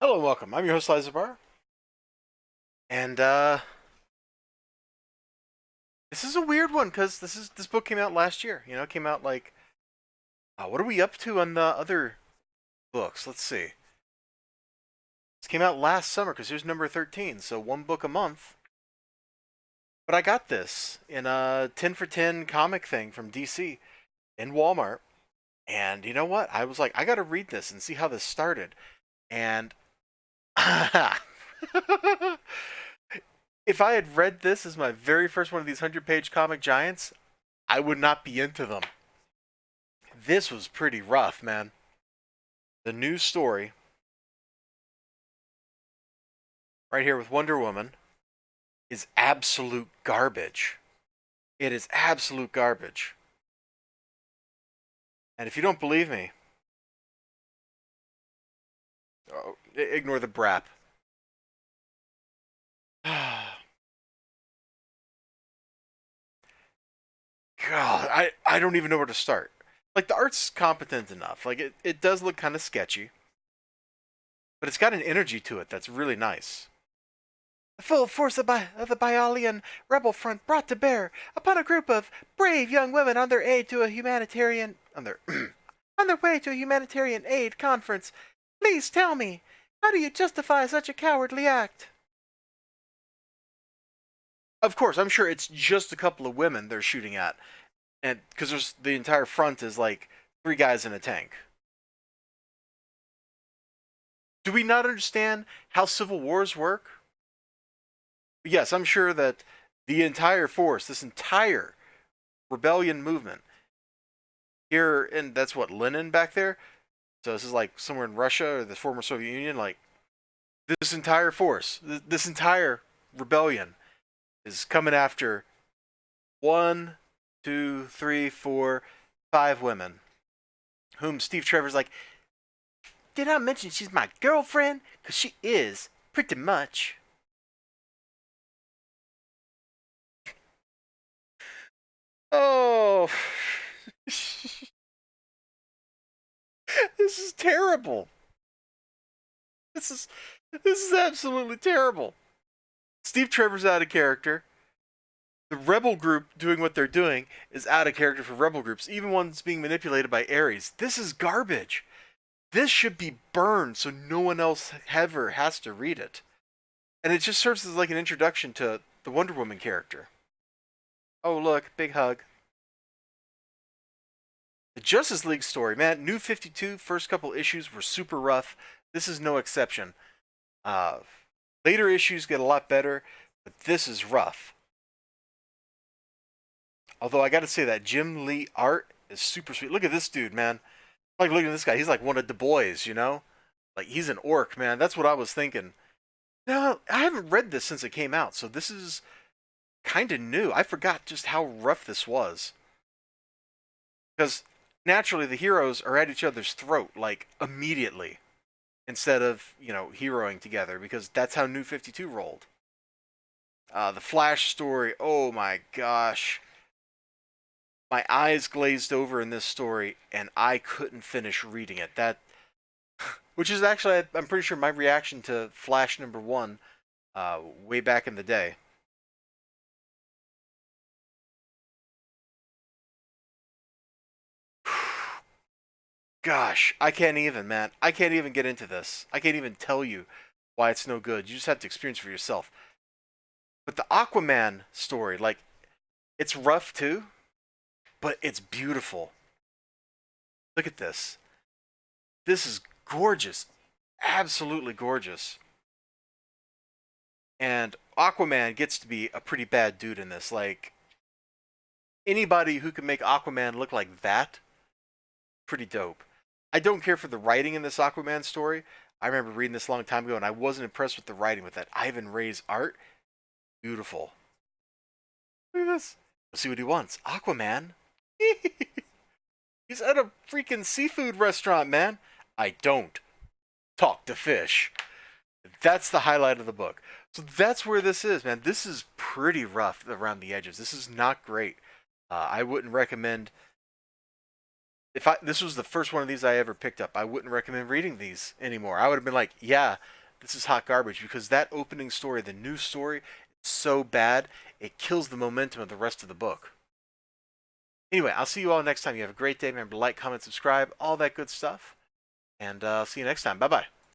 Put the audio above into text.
Hello and welcome. I'm your host, Elizibar. And this is a weird one because this book came out last year. It came out like what are we up to on the other books? Let's see. This came out last summer because here's number 13, so one book a month. But I got this in a 10 for 10 comic thing from DC in Walmart. And you know what? I was like, I got to read this and see how this started. And if I had read this as my very first one of these 100-page comic giants, I would not be into them. This was pretty rough, man. The new story, right here with Wonder Woman, is absolute garbage. It is absolute garbage. And if you don't believe me, ignore the brap. God, I don't even know where to start. Like, the art's competent enough. Like, it does look kind of sketchy. But it's got an energy to it that's really nice. The full force of the Bialian rebel front brought to bear upon a group of brave young women on their aid to a humanitarian on their on their way to a humanitarian aid conference. Please tell me, how do you justify such a cowardly act? Of course, I'm sure it's just a couple of women they're shooting at, and because there's the entire front is like three guys in a tank. Do we not understand how civil wars work? Yes, I'm sure that the entire force, this entire rebellion movement here, and that's what, Lenin back there. So this is like somewhere in Russia or the former Soviet Union. Like, this entire force, this entire rebellion is coming after one, two, three, four, five women, whom Steve Trevor's like, did I mention she's my girlfriend? Because she is, pretty much. Oh, this is terrible. This is this is absolutely terrible. Steve Trevor's out of character. The rebel group doing what they're doing is out of character for rebel groups, even ones being manipulated by Ares. This is garbage. This should be burned so no one else ever has to read it. And it just serves as like an introduction to the Wonder Woman character. Oh, look, big hug. The Justice League story, man, New 52, first couple issues were super rough. This is no exception. Uh, Later issues get a lot better, but this is rough. Although I gotta say that Jim Lee art is super sweet. Look at this dude, man. Like, look at this guy. He's like one of the boys, you know? Like, he's an orc, man. That's what I was thinking. No, I haven't read this since it came out, so this is kind of new. I forgot just how rough this was. Because naturally, the heroes are at each other's throat, like, immediately. Instead of, heroing together, because that's how New 52 rolled. The Flash story, oh my gosh. My eyes glazed over in this story, and I couldn't finish reading it. Which is actually, I'm pretty sure, my reaction to Flash #1 way back in the day. Gosh, I can't even, man. I can't even get into this. I can't even tell you why it's no good. You just have to experience it for yourself. But the Aquaman story, like, it's rough too, but it's beautiful. Look at this. This is gorgeous. Absolutely gorgeous. And Aquaman gets to be a pretty bad dude in this. Like, anybody who can make Aquaman look like that, pretty dope. I don't care for the writing in this Aquaman story. I remember reading this a long time ago, and I wasn't impressed with the writing with that. Ivan Ray's art, beautiful. Look at this. Let's see what he wants. Aquaman? He's at a freaking seafood restaurant, man. I don't talk to fish. That's the highlight of the book. So that's where this is, man. This is pretty rough around the edges. This is not great. I wouldn't recommend. If this was the first one of these I ever picked up, I wouldn't recommend reading these anymore. I would have been like, yeah, this is hot garbage because that opening story, the new story, is so bad it kills the momentum of the rest of the book. Anyway, I'll see you all next time. You have a great day. Remember to like, comment, subscribe, all that good stuff. And see you next time. Bye bye.